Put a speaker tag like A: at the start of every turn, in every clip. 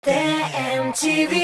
A: TMTV.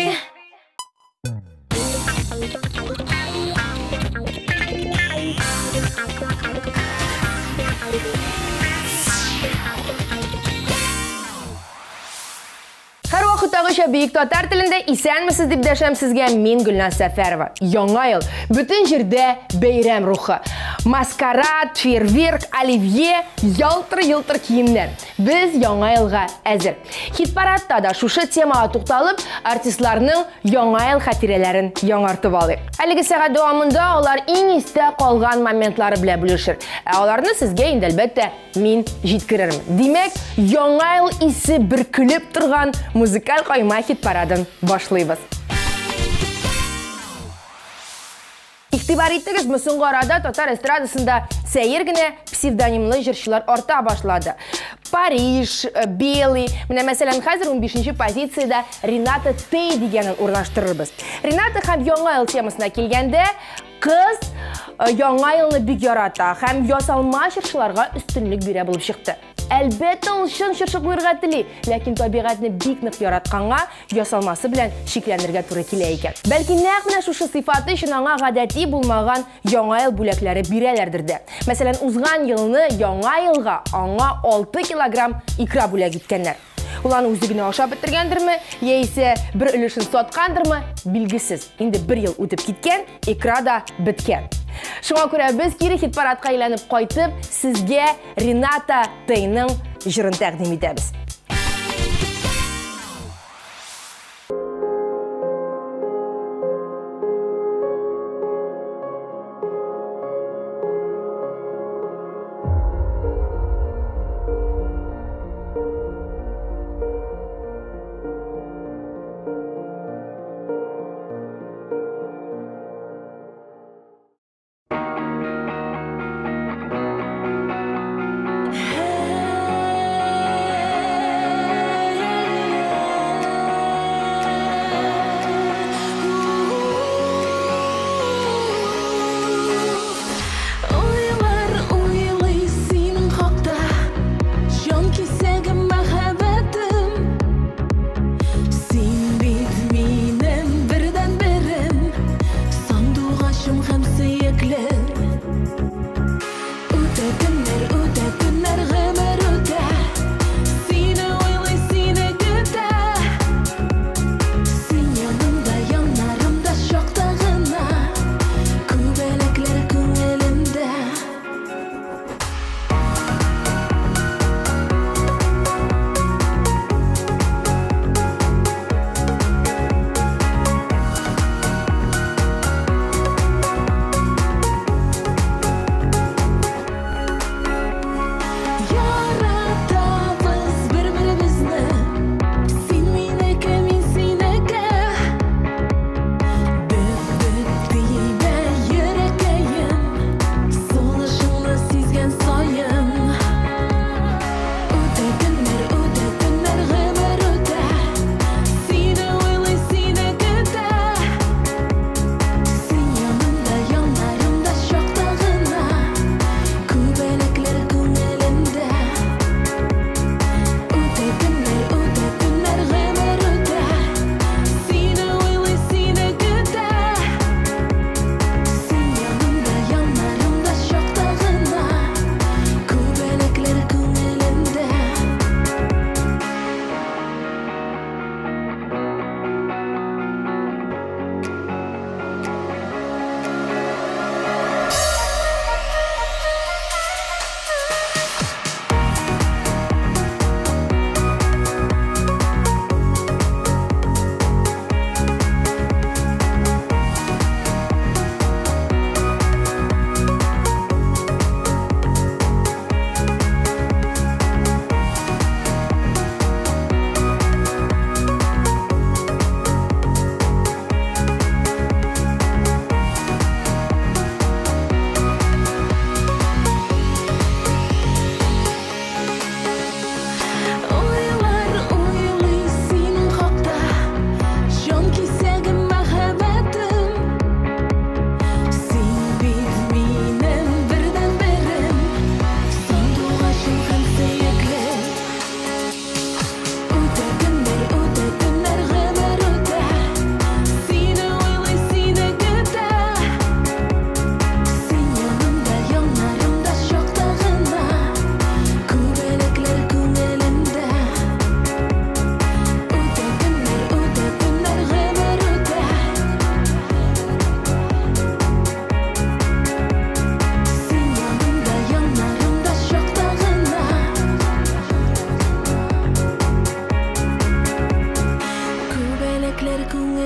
B: Her vaqtdagıcha Buyuk Tatar tilinde isenmisiz deb dasham sizga men Gulnaz Safarova. Yangi yil butun yerda bayram ruhi. Maskarad, feerwerk, olivye, yaltır kiyimler. Biz yangi yilga hazır. Hit paradda da şuşa temaga to'xtalib, artistlarning yangi yil xotiralarini yangartib olaylik. Haligi saat davomida ular eng esda qolgan momentlari bilan bo'lishir. Ularni sizga endi albatta men yetkazarman. Demak, yangi yil isi bir kulib turgan muzikal qo'yma hit paradini boshlaymiz. İxtibariyatdagi Musungorada Tatar estradasında seyirgine psevdonimli jırşılar orta başladı. Parij, Beli, mesela hazır 15. pozitsiyada Renata T deganini o'rnashtiramiz. Renata ham yangi yil temasına kelganda qiz yangi yilni bek yarata, ham yosalma jırşılarga ustunlik bera bo'lib chiqdi. Albatta ul shun shirshib o'rgatili, lekin tabiatni bek niq yaratganga yosalmasi bilan cheklanirga to'g'ri kelar ekan. Balki naq mana shu sifati shunga odatiy bo'lmagan yangi yil bo'laklari beralardir-da. Masalan, uzgan yilni yangi yilga anga 6 kilogramm ikra bo'lak yetganlar. Ularni o'zigini oshab bitirgandirmi, yoki bir ulushini sotgandirmi, belgisiz. Endi 1 yil o'tib ketgan, ikra da bitgan. Shunga ko'ra biz kiri hit paradga aylanib qaytib, sizga Renata T'ning jirini taqdim etamiz.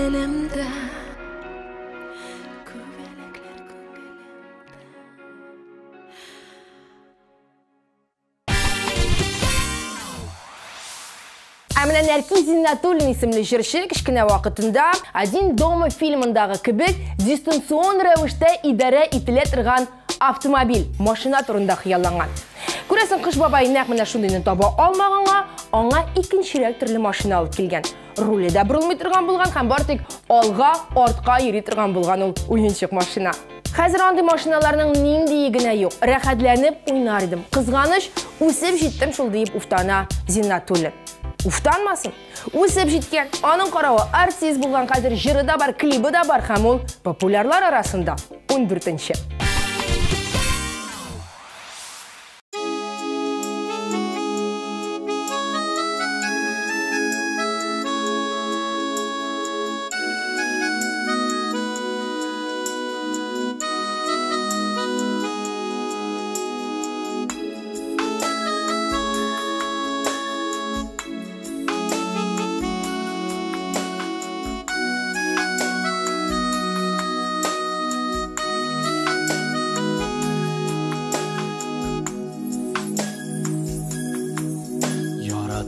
A: көңілімді.
B: Әмінен Наркиз Зиннатуллин исемлі жыршы кішкене вақытында «Один дома» фильмындағы кібік дистанцион рәвіште идарә ителә торган автомобиль, машина турында хыялланган. Күрәсең, Кыш бабай нәкъ менә шундыйны таба алмаганга, аңа икенчерәк төрле машина алып килгән. Руле дә борылмый торган булган һәм бары алга, артка йөри торган булган ул уенчык машина. Хәзер андый машиналарның нинди генә юк. Рәхәтләнеп уйнар идем. Кызганыч, үсеп җиттем шул дип уфтана Зиннатуллин. Уфтанмасын. Үсеп җиткән, аның каравы артист булган, хәзер җыры да бар, клибы да бар һәм ул популярлар арасында 14-нче.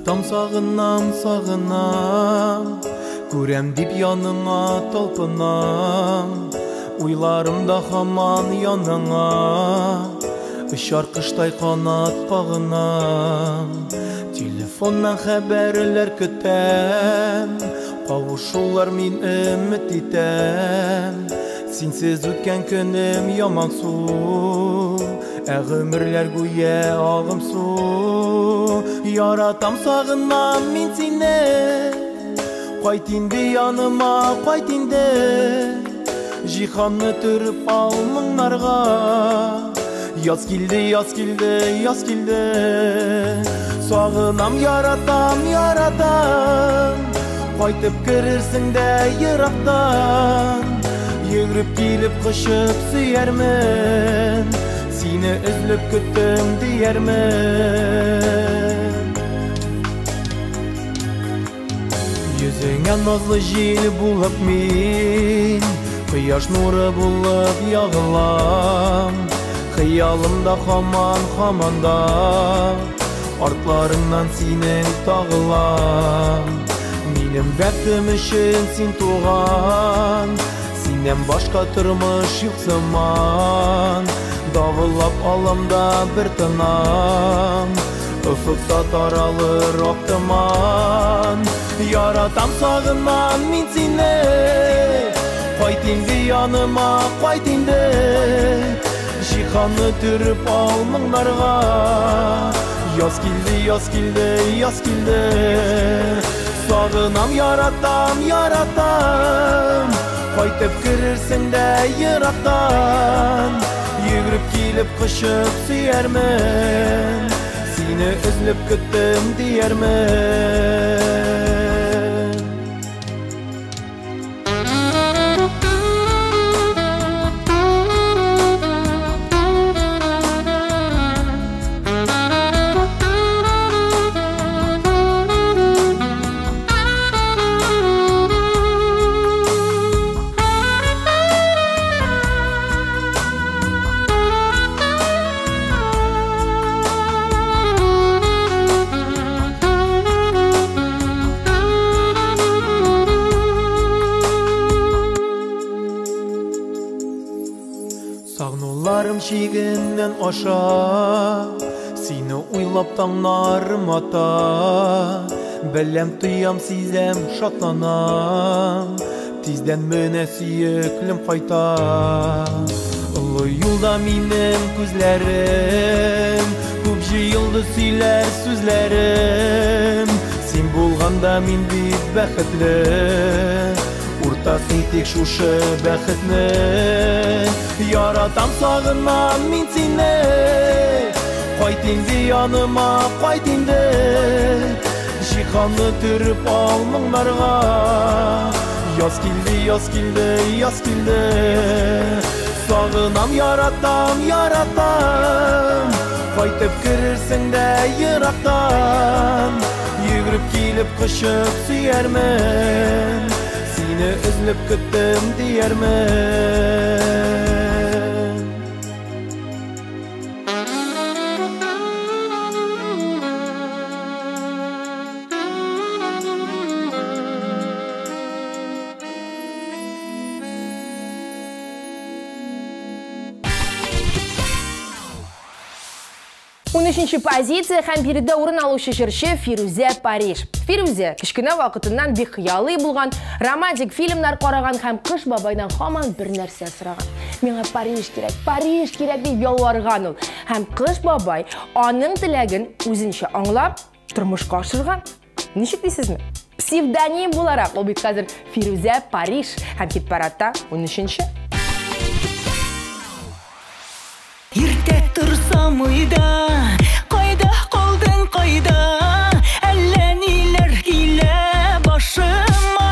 C: Там сағынам, сағынам, көрем дип яныңа талпынам, уйларымда хаман яныңа, ұшар қыштай қанат қағынам, телефоннан хәбәрләр көтәм, қавышулар мин өмет итәм, синсез үткән көнем яман су, Әгымірлер гүйе ағым су. Яратам сағынам мин сине, қайт инде яныма, қайт инде, жиханны түріп ал мұңнарға. Яз келді, яз келді, яз келді, сағынам яратам, яратам, қайтып кірірсің дә ерақтан, егіріп келіп қышып сүйермен, Seni özlüp küttüm diyermen. Yüzüne nazlı jil bulup min, Kıyaş nuru bulup yağılam, Hıyalımda hamanda, Artlarından senin tağılam. Benim bəxtim üçün sen tuğan, Senden başka turmuş yok zaman. Davıllap alamda bir tınam, Ufukta taralır oktıman. Yaratam sağınman min seni, Qayt indi yanıma, qayt indi, Jihanı türüp al мұңларға. Yaz kildi, yaz kildi, yaz kildi, Sağınam yaratam, yaratam, Qaytıp kırırsın da yıraqtan, Yürüp gelip kışıp suyermen, Seni özlüp küttüm diyermen. Sağnılarım şiğinden aşa, Seni uylap tağnarım ata, Bələm tuyam sizem şatlanam, Tizden möne süyüklüm qayta. Ulu yolda minin күзләрім, Көп жиылды сөйлер сүзләрім, Sen болғанда min бит бәхетлі, Уртасын тек шушы бәхетні. Яратам сағынам min seni, Qayt indi yanıma, qayt indi, Jihanı türüp al мұңларға. Yaz kildi, yaz kildi, yaz kildi, Sağınam yaratam, yaratam, Qaytıp kırırsın da yıraqtan, Yürüp gelip kışıp suyermen, Seni bilip gittim diyermen.
B: 13-ші позиция һәм биредә урын алучы җырчы Фирузә Париж. Фирузә кичкенә вакытыннан бик хыялый булган, романтик фильмнар караган һәм кыш бабайдан һаман бер нәрсә сораган. Миңа Париж кирәк дип ялварган ул. Һәм кыш бабай аның теләген үзенчә аңлап, тормышка ашырган. Ничек дисезме? Псевдоним буларак ул бит хәзер Фирузә Париж һәм хит-парадта 13-ші.
A: Иртә торсам уйда, кайда калдың кайда, әллә ниләр килә башыма.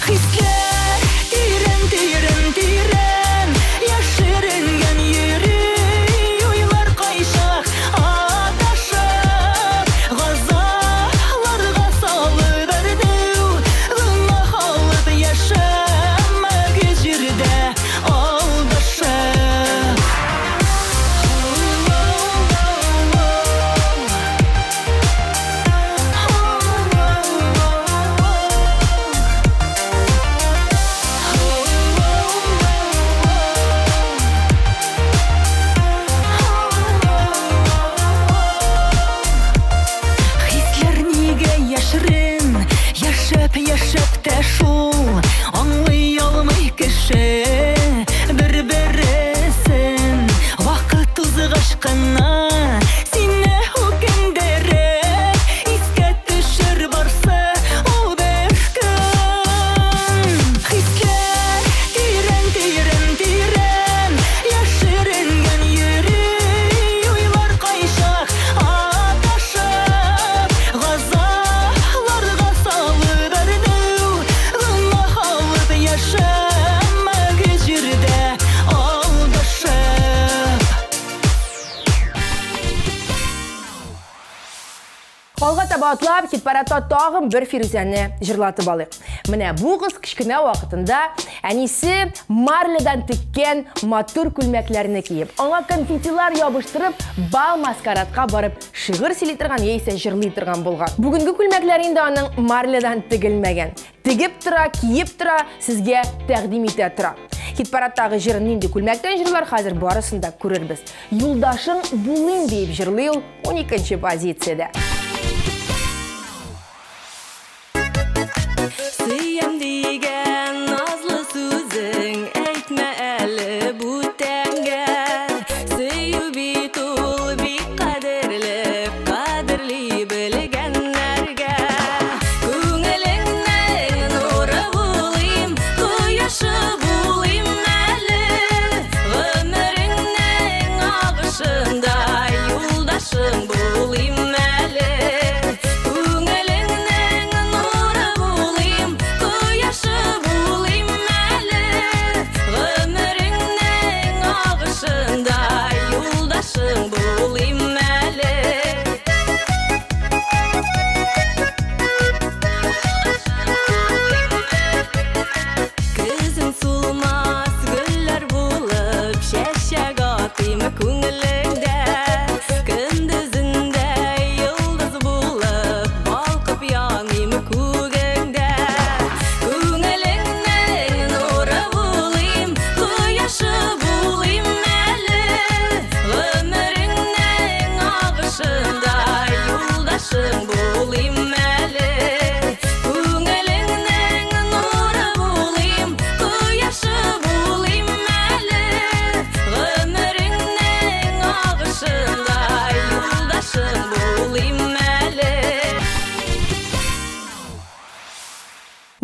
A: Хисләр тирән, яшеренгән йөри, уйлар кайшак адашып, газаларга салып бәрдү, гына халык яшәмәк җирдә алдашып. Яшәп тә шул, аңлый алмый кеше бер-берсен. Вакыт узгач кына сине үкендереп, искә төшер барсы ул бер көн. Хисләр тирән, яшеренгән йөри, уйлар кайшак адашып, газаларга салып яшәмәк җирдә алдашып.
B: Алга таба атлап, хит-парадта тагын бер Фирузәне җырлатып алыйк. Менә бу кыз кичкенә вакытында әнисе марледан теккән матур күлмәкләрне киеп, аңа конфетилар ябыштырып, бал маскарадка барып, шигырь сөйли торган яисә җырлый торган булган. Бүгенге күлмәкләр инде аның марледан тегелмәгән. Тегеп тора, киеп тора, сезгә тәкъдим итә тора. Хит-парадтагы җырын нинди күлмәктән җырлар, хәзер барысын да күрербез. Юлдашың булыйм дип җырлый ул 12-нче позициядә.
A: Сөям дигән назлы сүзең, әйтмә әле бүтәнгә. Сөю бит ул бик кадерле белгәннәргә. Күңелеңнең нуры булыйм, кояшы булыйм әле. Гомереңнең агышында юлдашың булыйм әле. Көзің сулмас гүлләр булып, шәшәк атыйм күңелеңдә. Көндезендә йолдыз булып, балкып яныйм күгеңдә. Күңелеңнең нуры булыйм, кояшы булыйм әле. Гомереңнең агышында юлдашың булыйм әле. Күңелеңнең нуры булыйм, кояшы булыйм әле. Гомереңнең агышында юлдашың булыйм әле.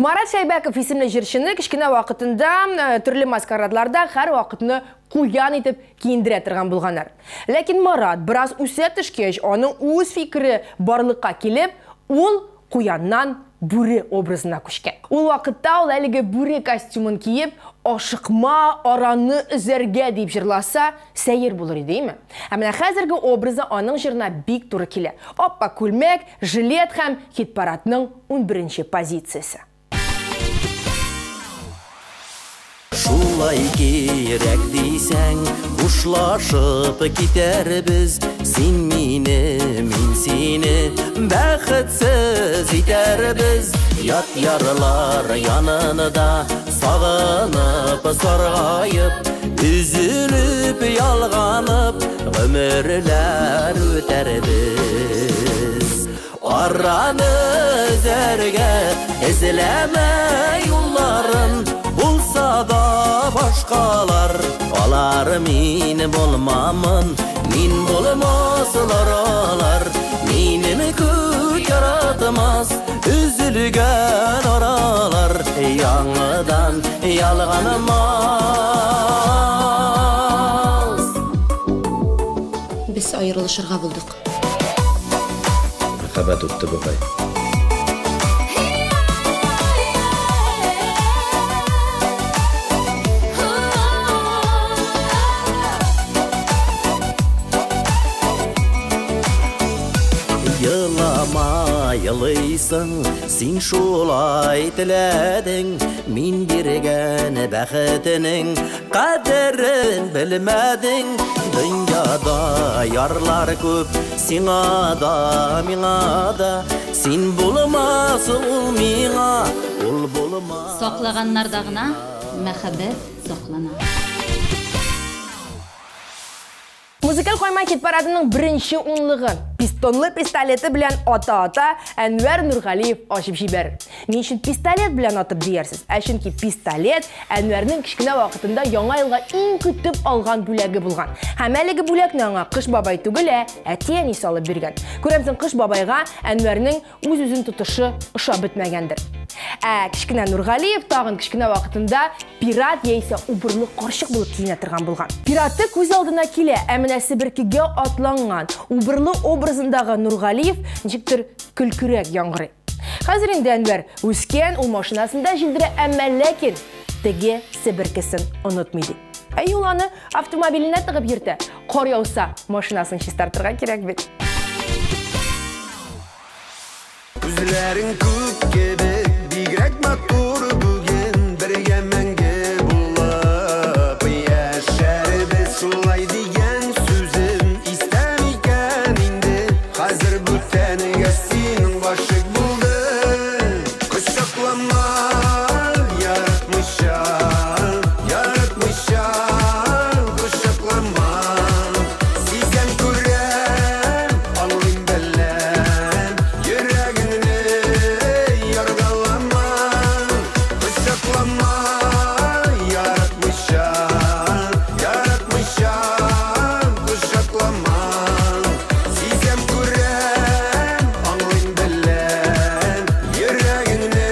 B: Марат Шәйбәков исемле җырчыны кичкенә вакытында төрле маскарадларда һәр вакытны куян итеп киендерә торган булганнар. Ләкин Марат бераз үсә төшкәч, аның үз фикере барлыкка килеп, ул куяннан бүре образына күчкән. Ул вакытта ул әлеге бүре костюмын киеп, ашыкма араны үзәргә дип җырласа, сәер булыр идеме? Ә менә хәзерге образы аның җырына бик туры килә. Аппак күлмәк, жилет һәм хит-парадның 11-нче позициясе.
C: Шулай керек дейсәң, Құшлашып кетербіз, Сен мені, мен сені, Бәхетсіз етербіз. Ят ярлар янында, Сағынып, сарғайып, Үзіліп, ялғанып, Ғөмірлер өтербіз. Араны өзерге, Ізләмә юлларын, Булса да башқалар, Алар мен болмамын, Мен болмасылар алар, Менім көк яратымас, Үзілген аралар, Яңыдан ялғанымас.
D: Біз айырылышырға болдық.
E: Махаббат өтті бұғай. Yılıysan, sen şulay tiledin, Min bergen bəxtinin Qədərin bilmədin. Dünyada yarlar köp, Sina da, mina da, Sen bulmaz ol mina, ol bulmaz.
D: Соқлағаннардағына мәхәббәт соқлана.
B: Музыкал қойма хит парадының бірінші ұнлығы пистонлы пистолеті білән ата-ата Әнвәр Нұрғалиев ашып жибер. Мен үшін пистолет білән атып дейерсіз. Әшінки пистолет Әнвәрнің кішкіне вақытында яңа елға ең күтіп алған бүләгі болған. Һәм әлігі бүләкні аңа Қыш бабай түгілі әтиян салып берген. Көремсің Қыш бабайға Әнвәрнің өз-өзін тұтышы ұша бітмәгендір. Кішкіне Нұрғалиев тағын кішкіне вақытында пират ейсе убырлы қаршық болып кейіне тұрған болған. Пиратты көз алдына келе әмінәсі біркеге атланған убырлы образындағы Нұрғалиев нешіктір күлкірек яңғыры. Қазір енді Әнвәр өскен ол машинасында жылдыры әмәләкен теге сібіркісін ұнытмейді. Оланы автомобиліне тығып ерді. Қор яуса машинасын шестартырға керек бет.
C: Күзләрің күк кебе, бигрәк матур бүген, Бірге мәңге булып, яшәрбез шулай дигән сүзем истәмикән инде. Хәзер бүтәнегә синең гашык булды. Кочаклама, яратмыйча, кочаклама. Сизәм күрәм, аңлыйм беләм, йөрәгеңне яргалама. Кочаклама, яратмыйча, кочаклама. Сизәм күрәм, аңлыйм беләм, йөрәгеңне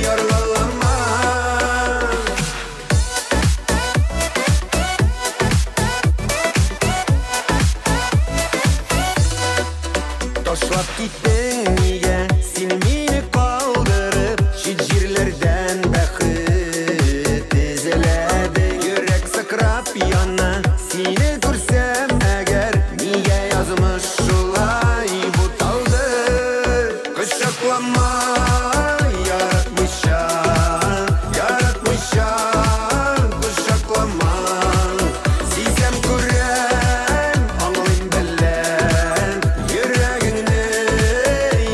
C: яргалама. Ташлап киттең нигә, син мине калдырып, чит җирләрдән бәхет эзләдең. Йөрәк сакрап яна, сине күрсәм әгәр, нигә язмыш шулай буталды. Кочаклама, яратмыйча, кочаклама. Сизәм күрәм, аңлыйм беләм, йөрәгеңне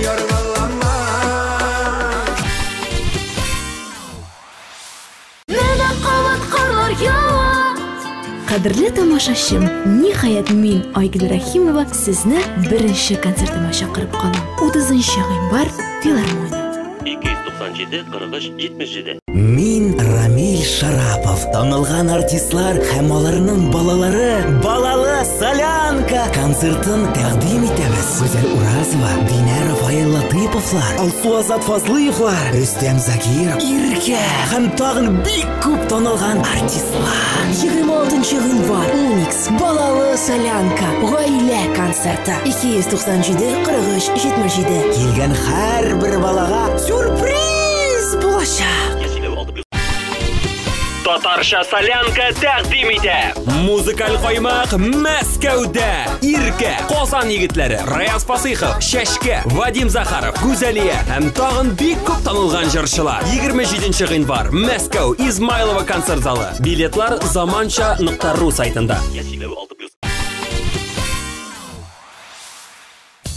C: яргалама.
A: Менә кабат карлар ява.
F: Қадірлі тамашашым, ниһаят мин, Айгүл Рахимова, сезне бірінші концертіме шақырып қалам. 30 ғинвар филармония.
G: 297-43-77.
C: Мин Рамиль Шарапов, танылған артистлар һәм аларның балалары Балалы Солянка концертын тәкъдим итәбез. Гүзәл Уразова, Динара Фаил Латыповлар, Алсу Азат Фазлыевлар, Рөстәм Закиров, Иркә һәм тагын бик күп танылған артистлар.
F: 26 ғинвар Уникс Балалы Солянка гаилә концерты 297-43-77.
C: Келген һәр бер балага сюрприз булачак.
G: Татарша солянка тәкъдим итә. Музыкаль каймак Мәскәүдә. Иркә, Казан егетләре, Раяз Фасыйхов, Шәшкә, Вадим Захаров, Гүзәлия һәм тагын бик күп танылган җырчылар. 27 гыйнвар Мәскәү Измайлова концерт залы. Билетлар zamancha.ru сайтында.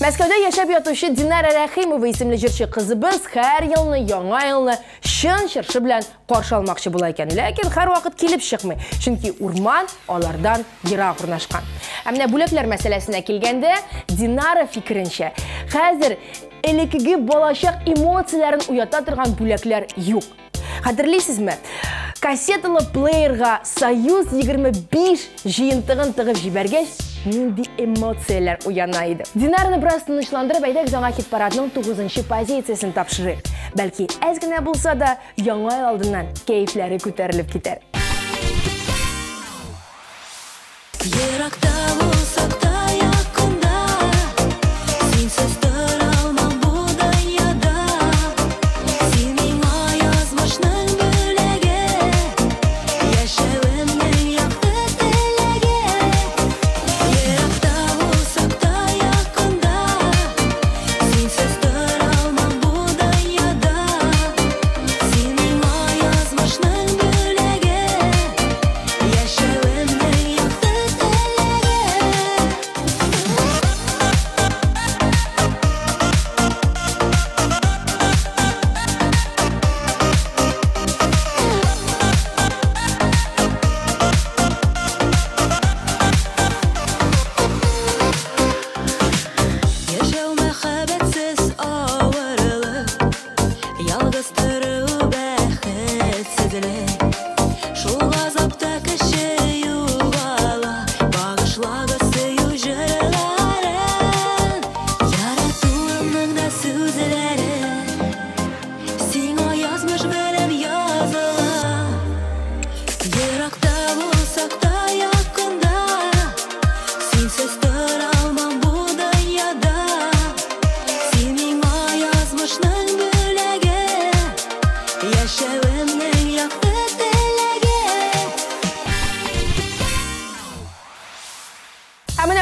B: Мәскәүдә яшәп ятучы Динара Рәхимова исемле җырчы кызыбыз һәр елны яңа елны чын чыршы белән каршы алмакчы була икән. Ләкин һәр вакыт килеп чыкмый, чөнки урман алардан ерак урнашкан. Ә менә бүләкләр мәсьәләсенә килгәндә, Динара фикеренчә, хәзер элекеге балачак эмоцияләрен уята торган бүләкләр юк. Хәтерлисезме? Кассеталы плеерга Союз 25 җыентыгын тыгып җибәргәч, нинди эмоцияләр уяна иде. Динарны бераз тынычландырып, әйдәк жаңа хит-парадның 9-нчы позициясен тапшырыйк. Бәлки, әз генә булса да, яңа ел алдыннан кәефләре күтәрелеп китәр.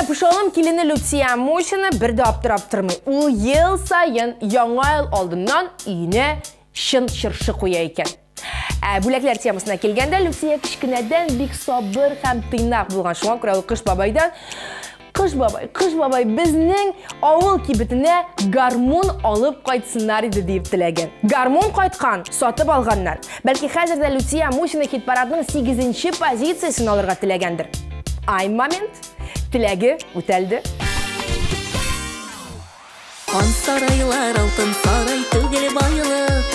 B: Пушалым килене Люция Мушина бер дә аптырап тормый. Ул ел сайын яңа ел алдыннан өенә чын чыршы куя икән. Бүләкләр темасына килгәндә, Люция кичкенәдән бик сабыр һәм тыйнак булган. Шуңа күрә ул Кыш бабайдан Кыш бабай, безнең авыл кибетенә гармун алып кайтсыннар иде дип теләгән. Гармун кайткан, сатып алганнар. Бәлки хәзер дә Люция Мушина хит-парадның 8-нче позициясен алырга теләгәндер. Ай момент. Теләге үтәлде.
A: Ан сарайлар алтын сарай түгел байлык,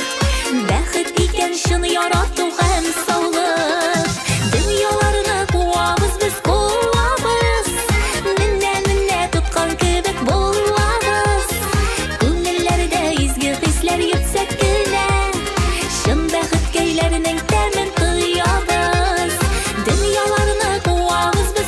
A: бәхет икән шын ярату һәм саулык. Дөньяларны куабыз без кулабыз, менә тоткан кебек булабыз. Күңелләрдә изге хисләр йөксәк кенә, шын бәхет көйләренең тәмен тоябыз. Дөньяларны куабыз без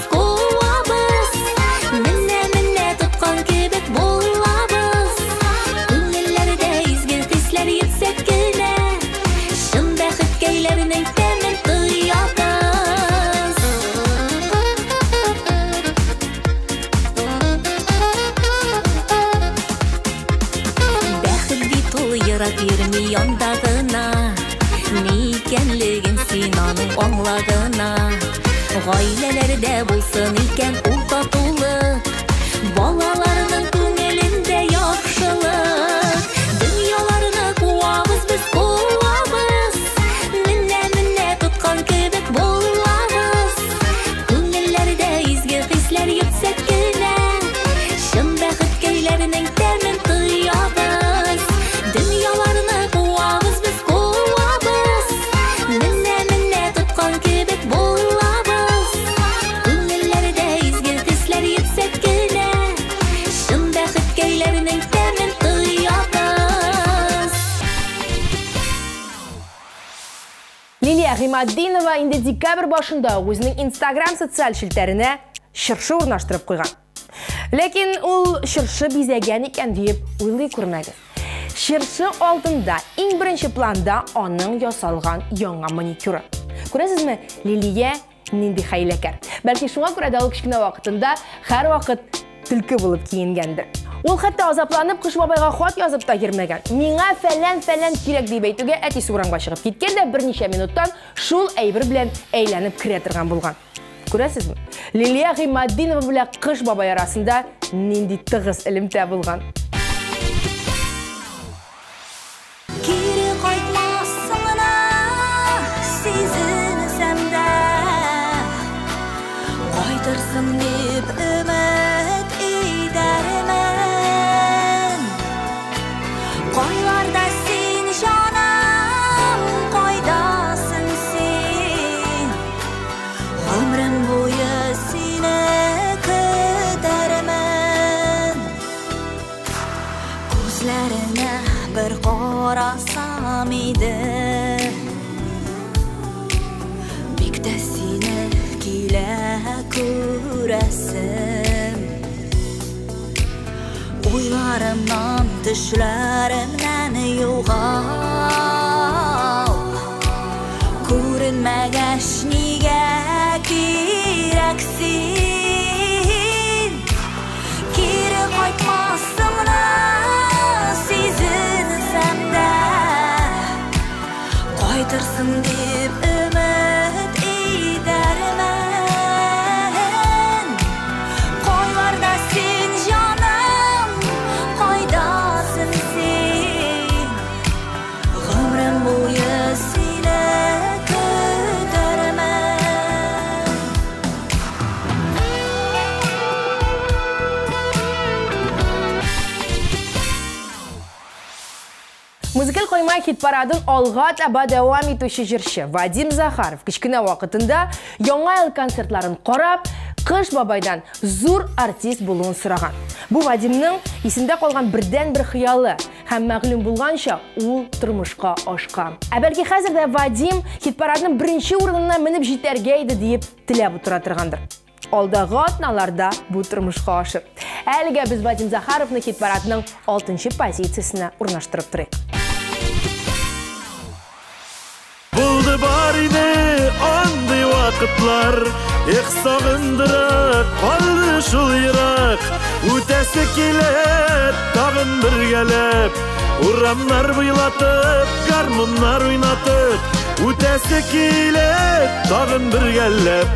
A: Йөрми яндагына, ни икәнлеген син аның аңлагына. Гаиләләрдә булсын икән ул татулык, балаларның күңелендә яхшылык. Дөньяларны куабыз без куабыз, менә тоткан кебек булабыз. Күңелләрдә изге хисләр йөксәк кенә, шын бәхет көйләренең тәмен тоябыз. Дөньяларны куабыз без куабыз, менә тоткан кебек булабыз. Күңелләрдә изге хисләр йөксәк кенә, шын бәхет көйләренең тәмен тоябыз.
B: Лилия Гыймаддинова инде декабрь башында үзенең Instagram социаль челтәренә чыршы урнаштырып куйган. Ләкин ул чыршы бизәгән икән дип уйлый күрмәгез. Чыршы алдында иң беренче планда аның ясалган яңа маникюры. Күрәсезме, Лилия нинди хәйләкәр. Бәлки шуңа күрә дә ул кичкенә вакытында һәрвакыт төлке булып киенгәндер. Ул хәтта азапланып Кыш бабайга хат язып та йөрмәгән. Миңа фәлән кирәк дип әйтүгә, әтисе урамга чыгып киткән дә берничә минуттан шул әйбер белән әйләнеп керә торган булган. Күрәсезме? Лилия Гыймаддинова белән Кыш бабай арасында нинди тыгыз элемтә булган.
A: Qarasam idi Bik də seni kilə күрәсем Uylarımdan, düşlərimdən yoğal Күренмәгәч nigə kirəksin Kiri qaytmasınla Qaytırsın deyib ümid edərmən Qoylarda sen canım, qaydasın sen Ömrüm boyu seni kötərmən
B: Музыкаль койма хит-парадын алга таба дәвам итүче җырчы Вадим Захаров кичкенә вакытында яңа ел концертларын карап, Кыш бабайдан зур артист булуын сораган. Бу Вадимның исендә калган бердән-бер хыялы һәм мәгълүм булганча ул тормышка ашкан. Бәлки хәзердә Вадим хит-парадның беренче урынына менеп җитәргә иде дип теләп утыра торгандыр. Алдагы атналарда бу тормышка ашыр. Әлегә без Вадим Захаровны хит-парадның 6-нчы позициясенә урнаштырып торыйк.
H: Булды бар иде андый вакытлар, сагындырып калды шул ерак. Үтәсе килә тагын бергәләп, урамнар буйлатып, гармуннар уйнатып. Үтәсе килә тагын бергәләп,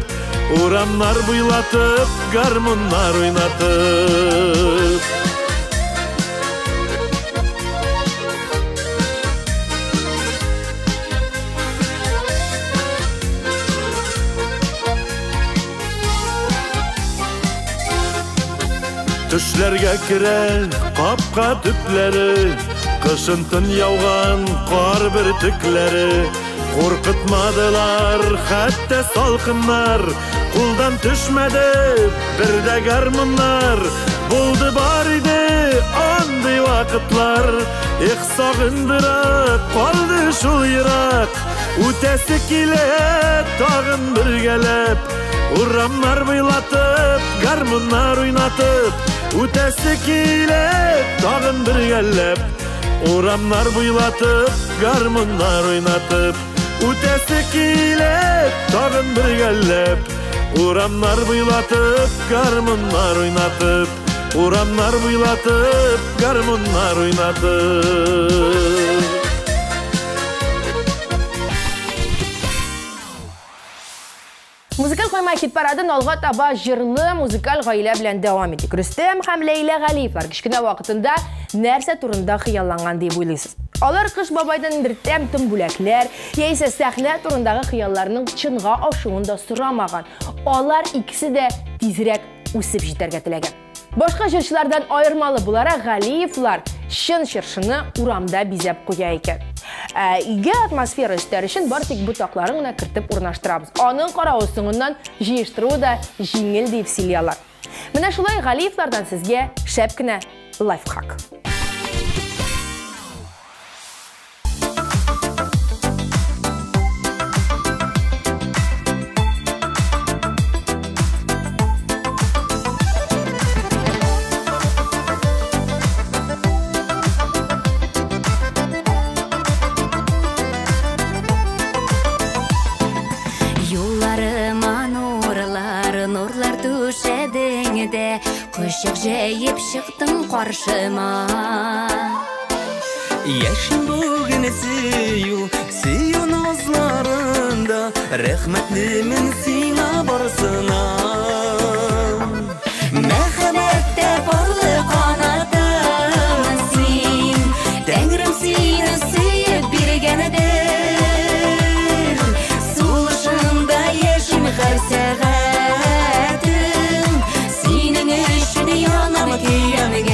H: урамнар буйлатып, гармуннар уйнатып. Төшләргә керә капка төпләре, кышын тын яуган кар бөртекләре. Куркытмадылар хәтта салкыннар, кулдан төшмәде бер дә гармуннар. Булды бар иде андый вакытлар, сагындыра калды шул ерак. Үтәсе килә тагын бергәләп, урамнар буйлатып, гармуннар уйнатып. Үтәсе килә тагын бергәләп, урамнар буйлатып, гармуннар уйнатып. Үтәсе килә тагын бергәләп, урамнар буйлатып, гармуннар уйнатып. Урамнар буйлатып, гармуннар уйнатып.
B: Музыкаль койма хит-парадын алга таба җырлы музыкаль гаилә белән дәвам итик. Рөстәм һәм Ләйлә Галиевлар кичкенә вакытында нәрсә турында хыялланган дип уйлыйсыз? Алар Кыш бабайдан бер тәм-тым бүләкләр, яисә сәхнә турындагы хыялларның чынга ашуын да сорамаган. Алар икесе дә тизрәк үсеп җитәргә теләгән. Башка җырчылардан айырмалы буларак Галиевлар чын җырчыны урамда бизәп куя икән. Игә атмосфера өстәр өчен бар тик ботакларын гына кертеп урнаштырабыз. Аның каравы соңыннан җыештыру да җиңел дип сөйлиләр. Менә шулай Галиевлардан сезгә шәп кенә лайфхак.
A: Ашық жайып шықтың қаршыма
C: Яшын бүгін сүйу назларында Рәхмәтлімін сиңа барсына
A: Мәхәббәттә барлы қанатым син Тәңірім сені сүйіп бергенедір Сулышында ешім әр сәғәтім Сенің үшін янам күйемген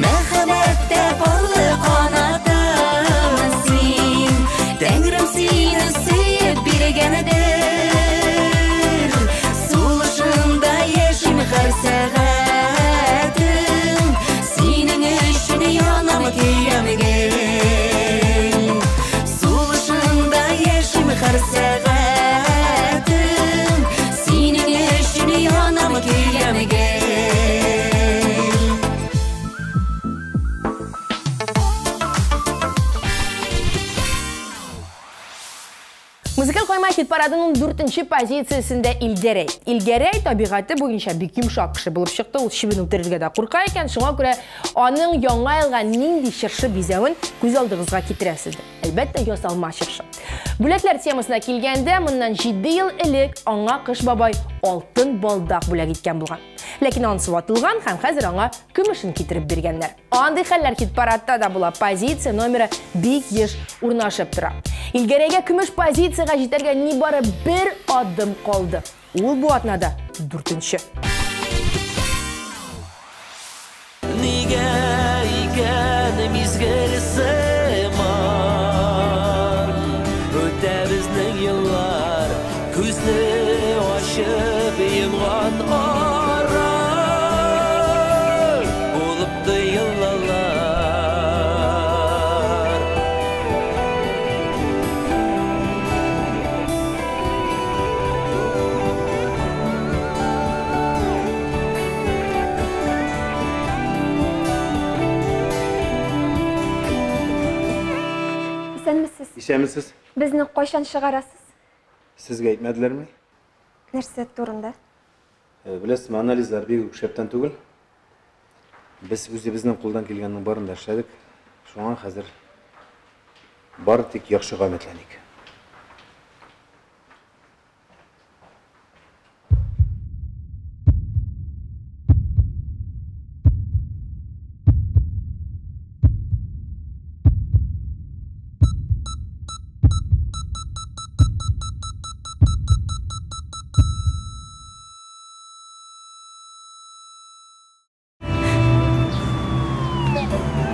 A: Мәхәббәттә барлы қанатым син Тәңірім сені сүйіп бергенедір Сулышында ешім әр сәғәтім Сенің үшін янам күйемген Сулышында ешім әр сәғәтім Сенің үшін янам күйемген
B: Музыкаль қойма хит парадының 4-ші позициясында Илгерей. Илгерей табиғаты бойынша бик йомшак кеше булып шықты. Ул шибен үтерергә дә курка икән. Шуңа күрә аның яңа елга нинди чыршы бизәвен күз алдыгызга китерәсез. Әлбәттә, ясалма чыршы. Бүләкләр темасына килгәндә, моннан 7 ел элек аңа Кыш бабай алтын балдак бүләк иткән булган. Ләкин анысы ватылган һәм хәзер аңа көмешен китереп биргәннәр. Андый хәлләр хит парадта да була. Позиция номеры бик еш урнашып тора. Илгәрәйгә көмеш позицияга җитәргә нибары бер адым калды. Ул бу атнада 4-нче.
E: Нигә икән мизгел сыман Үтә безнең еллар Күзне ачып йомган ара Булыпты еллар
I: Ишәмисез?
J: Безне кайчан чыгарасыз?
I: Сезгә әйтмәделәрме?
J: Нәрсә турында?
I: Беләсезме, анализлар бик шәптән түгел. Без үзебезнең кулдан килгәннең барын да эшләдек. Шуңа хәзер бары тик яхшыга өметләник.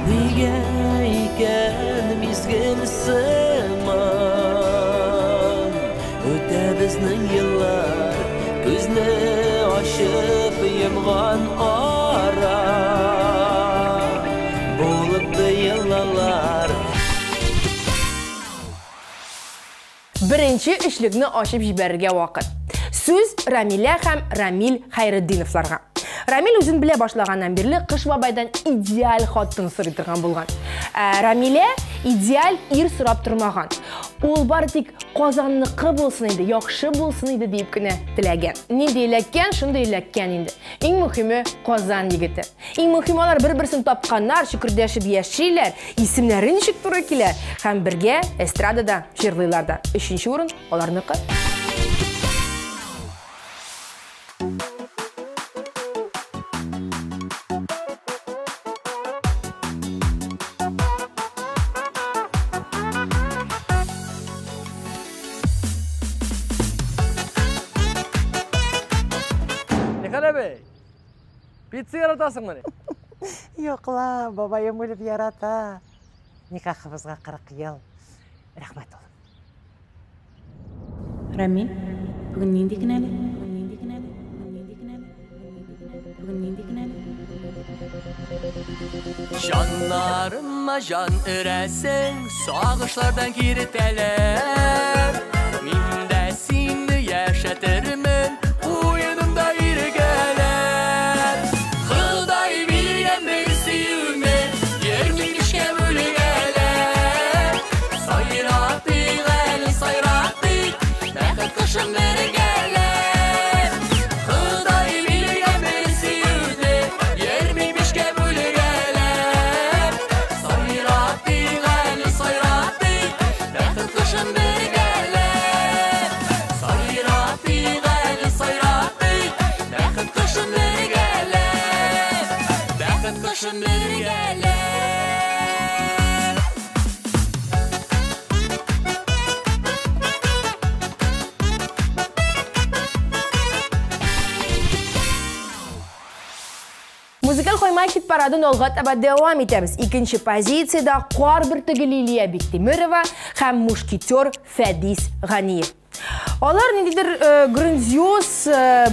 E: Нигә икән мизгел сыман Үтә безнең еллар Күзне ачып йомган ара Булыпты еллар
B: Беренче эшлекне ачып җибәрергә вакыт. Сүз Рамилә һәм Рамил Хайретдиновларга. Рамил үзен белә башлаганнан бирле Кыш бабайдан идеаль хатын сорый торган булган. Рамилә идеаль ир сорап тормаган. Ул бары тик Казанныкы булсын иде, яхшы булсын иде дип кенә теләгән. Нинди эләккән, шундый эләккән инде. Иң мөһиме Казан егете. Иң мөһиме алар бер-берсен тапканнар, шүкердәшеп яшиләр, исемнәре ничек туры килә һәм бергә эстрадада җырлыйлар да. 3-нче урын аларныкы.
K: Pizza yaratасың мені?
L: Yo'qla, babayım o'lib yarata. Nikahımızga 40 yıl. Rahmat olun.
D: Рамил, бүгін нинди кінәлі?
E: Жаннарыма жан үрәсің, сағышлардан киртәләр. Мин дә сине яшәтермен, уенымда иргәләр. Ходай биргән бер сөюме, йөрмишкә бүлгәләр. Сайратык әле сайратык, бәхет кышын бергәләр. Ходай биргән
B: коймай хит парадын олға таба девам етеміз. Икінші позицияда қор біртігі Лилия Бектемирова һәм мушкетер Фәдис Ғаниев. Олар недедір грандиоз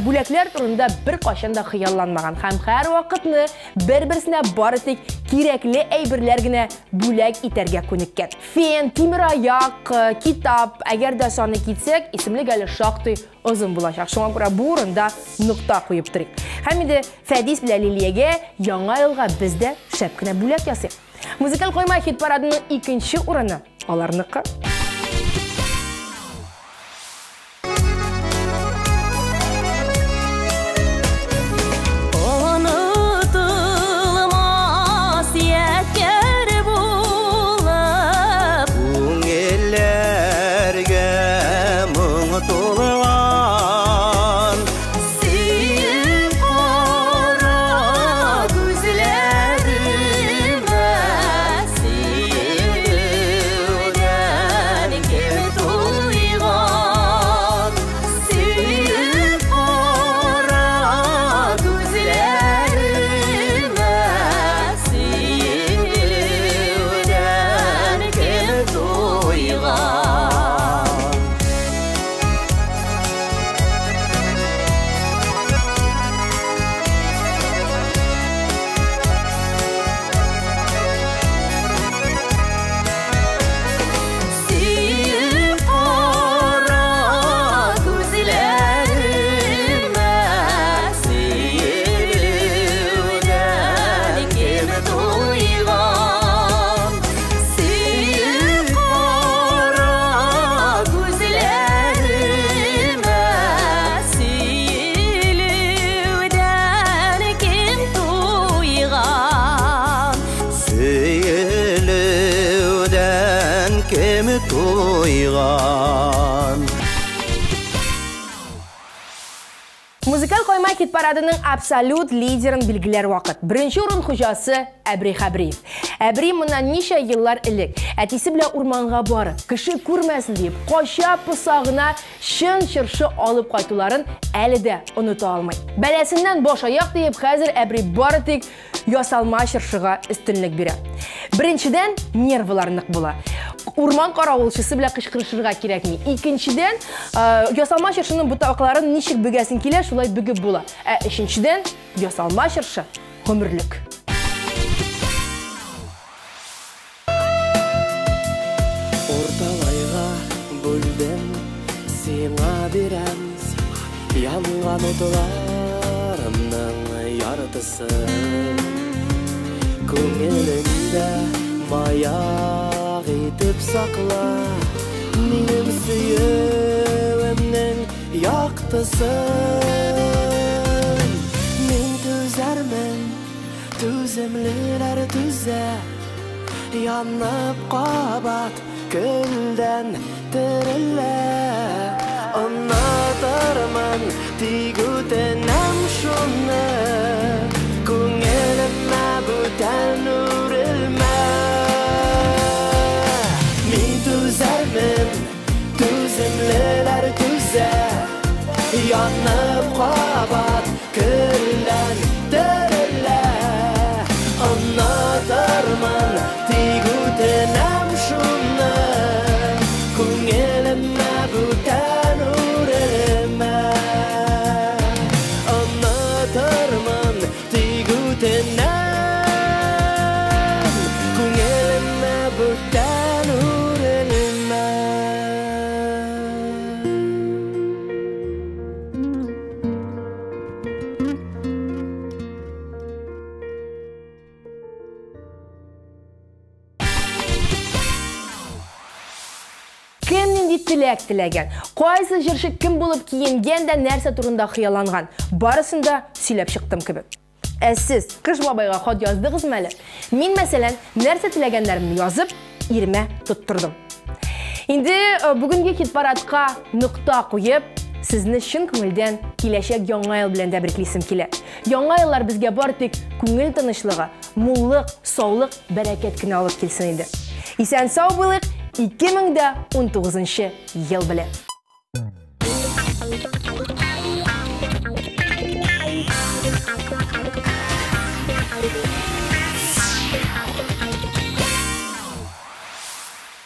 B: бүләклер турында бір қашанда қиялланмаған һәм һәр вақытны бір-бірсіне бары тек кереклі әйбірлергіне бүләк итәргә күнеккен. Фен, тимир аяқ, китап, әгер дә саны кетсек, исемлек әлі шақты ұзын болашақ. Шуңа күрә бу урында нұқта қойып тұрик. Һәм инде Фәдис белән Лилиягә яңа елга бездә шәп кенә бүләк ясыйк. Музыкаль койма хит парадының икенче урыны аларныкы. Музыкаль койма хит парадының абсолют лидерын билгеләр вакыт. Беренче урын хуҗасы Әбри Хабриев. Әбри моннан ничә еллар элек әтисе белән урманга барып, кеше күрмәсен дип, кача пысагына шын чыршы алып кайтуларын әле дә оныта алмый. Бәләсеннән баш аяк дип, хәзер Әбри бары тик ясалма чыршыга өстенлек бирә. Беренчедән нервлар нык була. Урман каравылчысы белән кычкырышырга кирәкми. Икенчедән ясалма чыршының бутакларын ничек бөгәсен килә, шулай бүгеп була. Өченчедән ясалма чыршы гомерлек.
E: Орталайга бүлдем, сиңа бирәм, янган утларымның яртысы. Күңелемдә маяк итеп сакла, минем сөюемнең яктысын. Мин түзәрмен, түземлеләр түзә, янып кабат көлдән терелә. Онатырмын тик үтенәм шуны, күңелемә бүтән үрелмә. Мин түзәрмен, түземлеләр түзә, янып кабат көлдән терелә. Онатырмын тик үтенәм шуны, күңелемә бүтән үрелмә. Онатырмын тик үтенәм, күңелемә бүтән үрелмә.
B: Кем нинди теләк теләгән, кайсы җырчы кем булып киенгән дә нәрсә турында хыялланган, барысын да сөйләп чыктым кебек. Сез Кыш бабайга хат яздыгызмы әле? Мин, мәсәлән, нәрсә теләгәннәремне язып, иремә тоттырдым. Инде бүгенге хит парадка нукта куеп, сезне чын күңелдән киләчәк яңа ел белән тәбриклисем килә. Яңа еллар безгә бар тик күңел тынычлыгы, муллык, саулык, бәрәкәт кенә алып килсен инде. Исән сау булыйк 2019 ел белән.